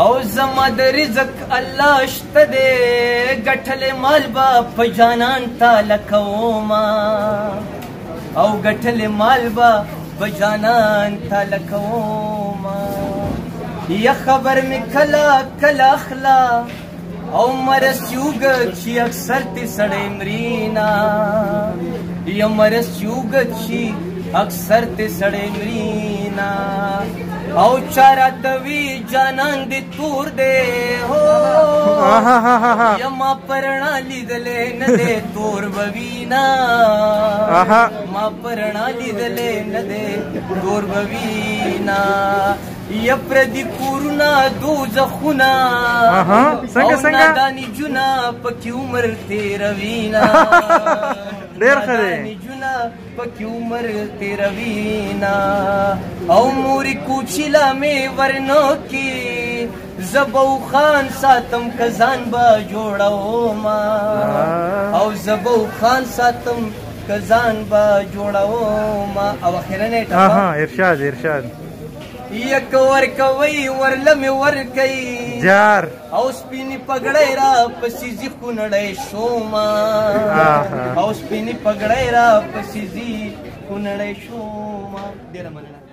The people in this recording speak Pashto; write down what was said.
او زما د رزق الله شته دې ګټلې مال به په جانان تاله کوما او ګټلې مال به په جانان تاله کوما یا خبر مې کله کله اخلا او مرس یوګ چې اکثر تی سړی مرینا یا مرس یوګ چې اکثر تی سړی مرینا او چارا توی جانان دی تور دے ہو یما پرنا لیدلے ندے تور بوینا ما پرنا لیدلے ندے تور بوینا یپردی کورونا دو زخونا او نادانی جنا پکی عمر تیروینا نادانی جنا پکی عمر تیروینا او موری کوچیلا میں ورنو کی زبو خان ساتم کزان با جوڑاو ما او زبو خان ساتم کزان با جوڑاو ما او اخیرنے ارشاد ارشاد یک ورکوی ورلمی ورکی جار او سپینی پگڑای را پسیزی خونڑای شوما او سپینی پگڑای را پسیزی خونڑای شوما دیر مننا